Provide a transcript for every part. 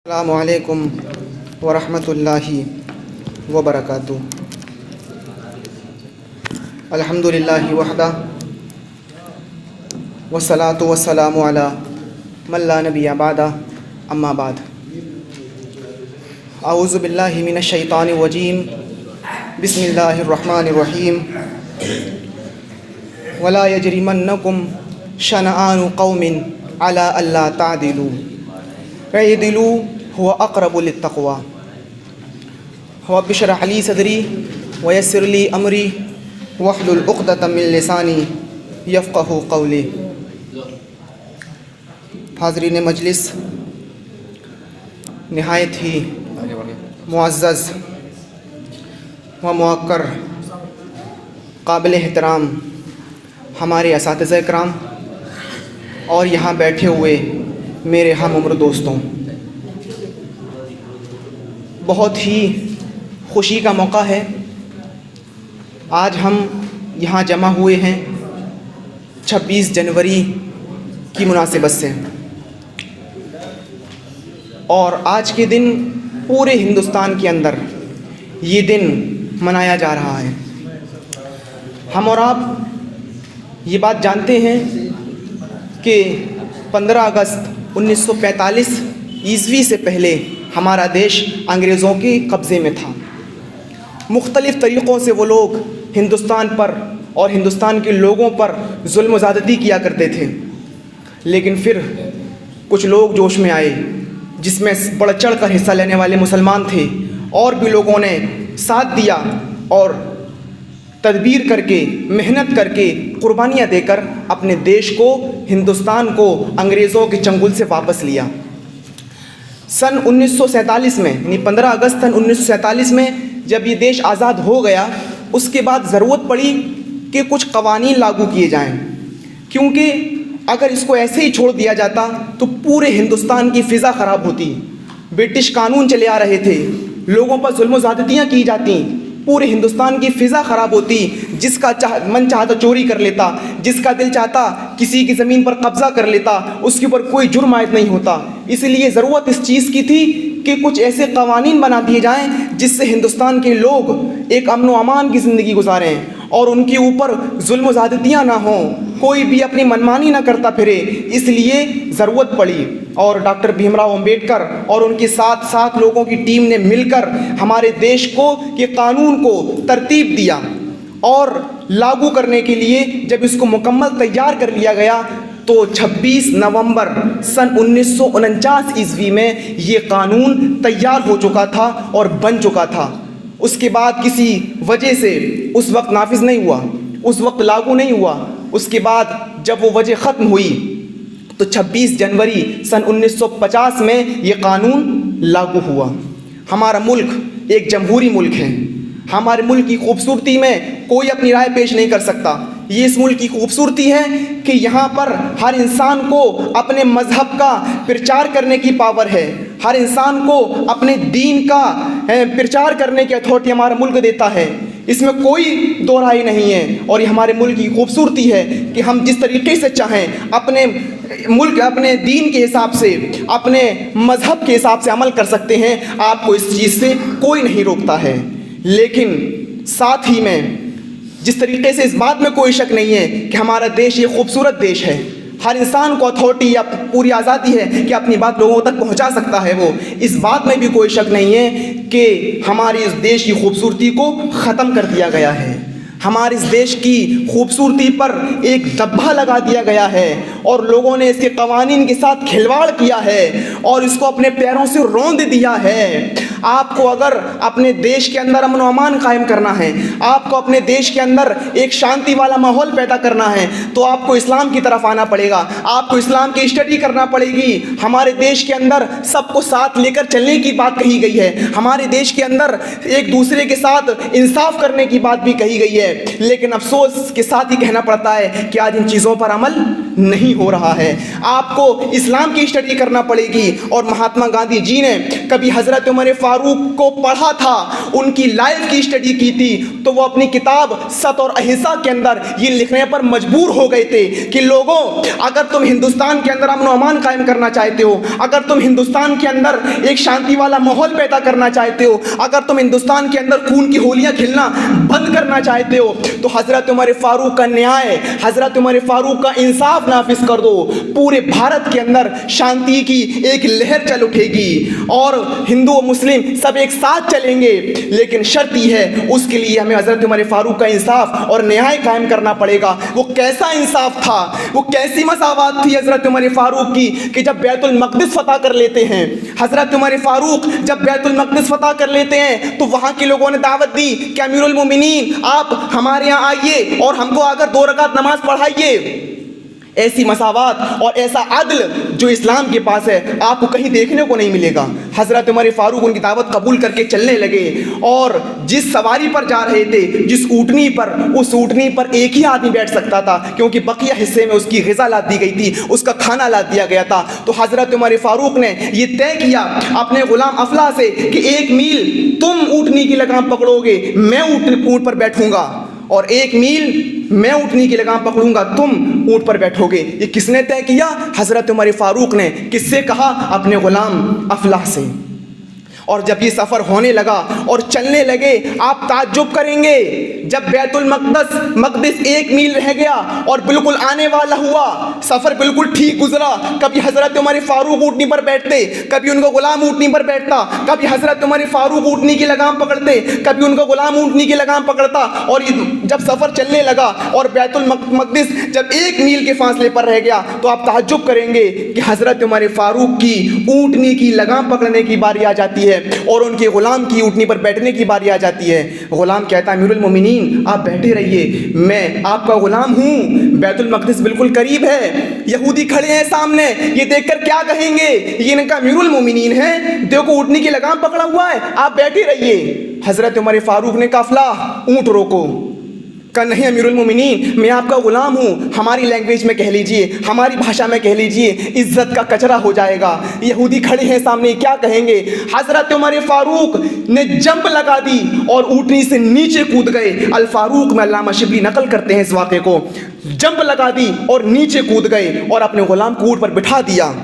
अस्सलामु अलैकुम वरहमतुल्लाहि वबरकातुहू। अल्हम्दुलिल्लाहि वहदा वस्सलातु वस्सलामु अला मन ला नबिय्य बअदा अम्मा बाद। अऊज़ु बिल्लाहि मिनश शैतानिर रजीम। बिस्मिल्लाहिर रहमानिर रहीम। वला यजरिमन्नकुम शनआनु कौमिन अला अल्ला तादिलू इदिलू हुवा अक़रबु लित्तक़वा। रब्बि इश्रह ली सदरी वयस्सिर ली अमरी वहलुल उक़दतम मिन लिसानी यफ़क़हू क़ौली। हाज़रीन मजलिस, निहायत ही मुअज़्ज़ज़ व मुअक्कर काबिल एहतराम हमारे असातिज़ा इकराम और यहाँ बैठे हुए मेरे हम उम्र दोस्तों, बहुत ही खुशी का मौका है। आज हम यहाँ जमा हुए हैं 26 जनवरी की मुनासिबत से, और आज के दिन पूरे हिंदुस्तान के अंदर ये दिन मनाया जा रहा है। हम और आप ये बात जानते हैं कि 15 अगस्त 1945 ईस्वी से पहले हमारा देश अंग्रेज़ों के कब्ज़े में था। मुख्तलिफ़ तरीक़ों से वो लोग हिंदुस्तान पर और हिंदुस्तान के लोगों पर जुल्म ज़्यादती किया करते थे, लेकिन फिर कुछ लोग जोश में आए, जिसमें बढ़ चढ़ कर हिस्सा लेने वाले मुसलमान थे, और भी लोगों ने साथ दिया और तदबीर करके, मेहनत करके, कुर्बानियाँ देकर अपने देश को, हिंदुस्तान को अंग्रेज़ों के चंगुल से वापस लिया। सन 1947 में, यानी 15 अगस्त सन 1947 में जब ये देश आज़ाद हो गया, उसके बाद ज़रूरत पड़ी कि कुछ क़वानीन लागू किए जाएं, क्योंकि अगर इसको ऐसे ही छोड़ दिया जाता तो पूरे हिंदुस्तान की फ़िज़ा ख़राब होती। ब्रिटिश कानून चले आ रहे थे, लोगों पर जुल्म ज़्यादतियाँ की जाती, पूरे हिंदुस्तान की फ़िज़ा ख़राब होती। जिसका मन चाहता चोरी कर लेता, जिसका दिल चाहता किसी की ज़मीन पर कब्ज़ा कर लेता, उसके ऊपर कोई जुर्म आयद नहीं होता। इसलिए ज़रूरत इस चीज़ की थी कि कुछ ऐसे क़वानीन बना दिए जाएं जिससे हिंदुस्तान के लोग एक अमन व अमान की ज़िंदगी गुजारें और उनके ऊपर जुल्म ज़्यादतियाँ ना हों, कोई भी अपनी मनमानी ना करता फिरे। इसलिए ज़रूरत पड़ी और डॉक्टर भीमराव अम्बेडकर और उनके साथ साथ लोगों की टीम ने मिलकर हमारे देश को, ये कानून को तरतीब दिया, और लागू करने के लिए जब इसको मुकम्मल तैयार कर लिया गया तो 26 नवंबर सन 1949 ईस्वी में ये कानून तैयार हो चुका था और बन चुका था। उसके बाद किसी वजह से उस वक्त नाफिज नहीं हुआ, उस वक्त लागू नहीं हुआ। उसके बाद जब वो वजह ख़त्म हुई तो 26 जनवरी सन 1950 में ये कानून लागू हुआ। हमारा मुल्क एक जमहूरी मुल्क है। हमारे मुल्क की खूबसूरती में कोई अपनी राय पेश नहीं कर सकता। ये इस मुल्क की खूबसूरती है कि यहाँ पर हर इंसान को अपने मज़हब का प्रचार करने की पावर है, हर इंसान को अपने दीन का प्रचार करने की अथॉरिटी हमारा मुल्क देता है। इसमें कोई दो राय नहीं है, और ये हमारे मुल्क की खूबसूरती है कि हम जिस तरीके से चाहें अपने मुल्क, अपने दीन के हिसाब से, अपने मज़हब के हिसाब से अमल कर सकते हैं। आपको इस चीज़ से कोई नहीं रोकता है। लेकिन साथ ही में जिस तरीके से इस बात में कोई शक नहीं है कि हमारा देश ये खूबसूरत देश है, हर इंसान को अथॉरिटी या पूरी आज़ादी है कि अपनी बात लोगों तक पहुंचा सकता है, वो इस बात में भी कोई शक नहीं है कि हमारे इस देश की खूबसूरती को ख़त्म कर दिया गया है। हमारे इस देश की खूबसूरती पर एक धब्बा लगा दिया गया है और लोगों ने इसके कवानीन के साथ खिलवाड़ किया है और इसको अपने पैरों से रौंद दिया है। आपको अगर अपने देश के अंदर अमन व अमान कायम करना है, आपको अपने देश के अंदर एक शांति वाला माहौल पैदा करना है, तो आपको इस्लाम की तरफ आना पड़ेगा, आपको इस्लाम की स्टडी करना पड़ेगी। हमारे देश के अंदर सबको साथ लेकर चलने की बात कही गई है, हमारे देश के अंदर एक दूसरे के साथ इंसाफ करने की बात भी कही गई है। लेकिन अफसोस के साथ ही कहना पड़ता है कि आज इन चीज़ों पर अमल नहीं हो रहा है। आपको इस्लाम की स्टडी करना पड़ेगी, और महात्मा गांधी जी ने कभी हज़रत उमर फारूक फारूक को पढ़ा था, उनकी लाइफ की स्टडी की थी, तो वो अपनी किताब सत और अहिंसा के अंदर ये लिखने पर मजबूर हो गए थे कि लोगों, अगर तुम हिंदुस्तान के अंदर अमन अमान कायम करना चाहते हो, अगर तुम हिंदुस्तान के अंदर एक शांति वाला माहौल पैदा करना चाहते हो, अगर तुम हिंदुस्तान के अंदर खून की होलियां खिलना बंद करना चाहते हो, तो हजरत उमर फारूक का न्याय, हजरत उमर फारूक का इंसाफ नाफिज कर दो। पूरे भारत के अंदर शांति की एक लहर चल उठेगी और हिंदू और मुस्लिम सब एक साथ चलेंगे। लेकिन शर्त यह है, उसके लिए हमें हजरत उमर फारूक का इंसाफ और न्याय कायम करना पड़ेगा। वो कैसा इंसाफ था, वो कैसी मसावत थी हजरत उमर फारूक की कि जब बैतुल मक़दिस फतह कर लेते हैं, हजरत उमर फारूक जब बैतुल मक़दिस फतह कर लेते हैं तो वहां के लोगों ने दावत दी कि अमीरुल मोमिनीन आप हमारे यहाँ आइए और हमको आकर 2 रकात नमाज पढ़ाइए। ऐसी मसावत और ऐसा अदल जो इस्लाम के पास है आपको कहीं देखने को नहीं मिलेगा। हजरत उमर फारूक उनकी दावत कबूल करके चलने लगे और जिस सवारी पर जा रहे थे, जिस ऊँटनी पर, उस ऊँटनी पर एक ही आदमी बैठ सकता था, क्योंकि बकिया हिस्से में उसकी ग़िज़ा लाद दी गई थी, उसका खाना लाद दिया गया था। तो हजरत उमर फारूक ने ये तय किया अपने गुलाम अफला से कि 1 मील तुम ऊँटनी की लगाम पकड़ोगे, मैं ऊँट पर बैठूंगा, और 1 मील मैं ऊँटनी की लगाम पकड़ूंगा, तुम ऊँट पर बैठोगे। ये किसने तय किया? हजरत उमर फारूक ने। किससे कहा? अपने गुलाम अफलाह से। और जब ये सफ़र होने लगा और चलने लगे, आप ताज्जुब करेंगे, जब बैतुल मक़दिस 1 मील रह गया और बिल्कुल आने वाला हुआ, सफ़र बिल्कुल ठीक गुजरा। कभी हज़रत उमर फारूक ऊँटनी पर बैठते, कभी उनका गुलाम ऊँटनी पर बैठता, कभी हज़रत उमर फारूक ऊँटनी की लगाम पकड़ते, कभी उनका गुलाम ऊँटनी की लगाम पकड़ता। और जब सफ़र चलने लगा और बैतुल मक़दिस जब 1 मील के फासले पर रह गया, तो आप ताज्जुब करेंगे कि हज़रत उमर फारूक की ऊँटनी की लगाम पकड़ने की बारी आ जाती है और उनके गुलाम की ऊँटनी पर बैठने की बारी आ जाती है। गुलाम कहता है, अमीरुल मोमिनीन आप बैठे रहिए, मैं आपका गुलाम हूँ, बैतुल मक़दिस बिल्कुल करीब है। यहूदी खड़े हैं सामने, ये देखकर क्या कहेंगे? ये इनका अमीरुल मोमिनीन है, देखो ऊँटनी की लगाम पकड़ा हुआ है, आप बैठे रहिए। हज़रत उमर फारूक ने कहा, अफलाह ऊँट रोको। कहा, नहीं अमीरुल मोमिनीन, मैं आपका गुलाम हूँ, हमारी लैंग्वेज में कह लीजिए, हमारी भाषा में कह लीजिए, इज्जत का कचरा हो जाएगा। यहूदी खड़े हैं सामने, क्या कहेंगे? हज़रत उमर फारूक ने जंप लगा दी और ऊँटनी से नीचे कूद गए। अल फारूक में अल्लामा शिबली नकल करते हैं इस वाक़े को। जंप लगा दी और नीचे कूद गए और अपने गुलाम को ऊँट पर बिठा दिया।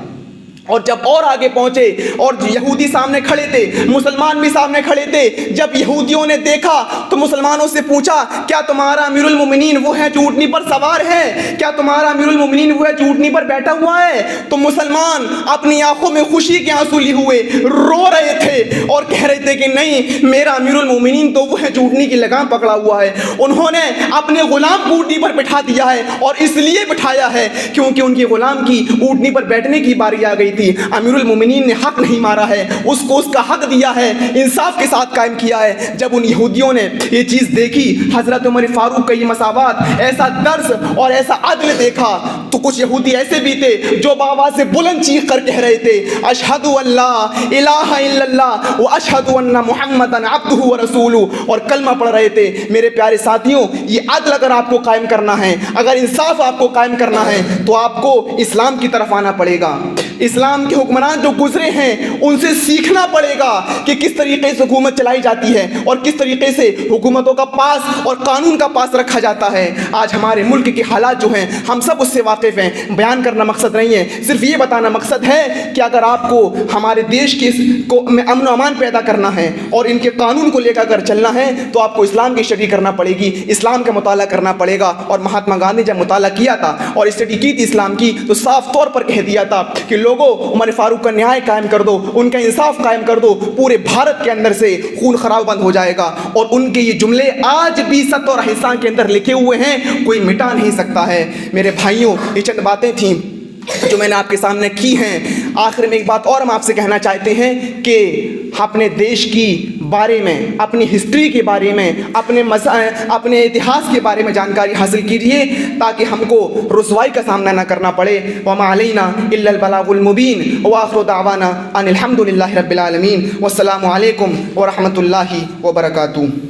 और जब और आगे पहुंचे और यहूदी सामने खड़े थे, मुसलमान भी सामने खड़े थे, जब यहूदियों ने देखा तो मुसलमानों से पूछा, क्या तुम्हारा अमीरुल मोमिनीन वो है जो ऊँटनी पर सवार है? क्या तुम्हारा अमीरुल मोमिनीन वो है जो ऊँटनी पर बैठा हुआ है? तो मुसलमान अपनी आंखों में खुशी के आंसू लिए हुए रो रहे थे और कह रहे थे कि नहीं, मेरा अमीरुल मोमिनीन तो वो है जो ऊँटनी की लगाम पकड़ा हुआ है। उन्होंने अपने गुलाम को ऊँटनी पर बिठा दिया है और इसलिए बिठाया है क्योंकि उनके गुलाम की ऊँटनी पर बैठने की बारी आ गई थी। अमीरुल मोमिनीन ने हक नहीं मारा है, उसको उसका हक दिया है, इंसाफ के साथ कायम किया है। जब उन यहूदियों ने ये चीज़ देखी, हज़रत उमर फारूक का ये मसावत, ऐसा दर्स और ऐसा अदल देखा, तो कुछ यहूदी ऐसे भी थे जो बाबा से बुलंद चीख कर कह रहे थे, अशहदु अल्ला इलाहा इल्लल्लाह व अशहदु अन्ना मुहम्मदन अब्दुहु व रसूलुहु, और कलमा पढ़ रहे थे। मेरे प्यारे साथियों, ये अदल अगर आपको कायम करना है, अगर इंसाफ आपको कायम करना है, तो आपको इस्लाम की तरफ आना पड़ेगा। इस्लाम के हुक्मरान जो गुजरे हैं उनसे सीखना पड़ेगा कि किस तरीके से हुकूमत चलाई जाती है और किस तरीके से हुकूमतों का पास और कानून का पास रखा जाता है। आज हमारे मुल्क के हालात जो हैं हम सब उससे वाकिफ़ हैं। बयान करना मकसद नहीं है, सिर्फ ये बताना मकसद है कि अगर आपको हमारे देश के में अमन व अमान पैदा करना है और इनके कानून को लेकर अगर चलना है, तो आपको इस्लाम की स्टडी करना पड़ेगी, इस्लाम का मुताला करना पड़ेगा। और महात्मा गांधी जब मुताला किया था और स्टडी की थी इस्लाम की, तो साफ तौर पर कह दिया था कि लोगों, उमर फारूक का न्याय कायम कर दो, उनका इंसाफ कायम कर दो, पूरे भारत के अंदर से खून खराब बंद हो जाएगा। और उनके ये जुमले आज भी सत और अहिंसा के अंदर लिखे हुए हैं, कोई मिटा नहीं सकता है। मेरे भाइयों, ये चंद बातें थीं जो मैंने आपके सामने की हैं। आखिर में एक बात और हम आपसे कहना चाहते हैं कि अपने देश की बारे में, अपनी हिस्ट्री के बारे में, अपने इतिहास के बारे में जानकारी हासिल कीजिए ताकि हमको रुसवाई का सामना ना करना पड़े। वमा अलैना इल्लल बलागुल मुबीन व आखिरु दावाना अनिल हम्दुलिल्लाहि रब्बिल आलमीन। वस्सलामु अलैकुम व रहमतुल्लाहि व बरकातुहू।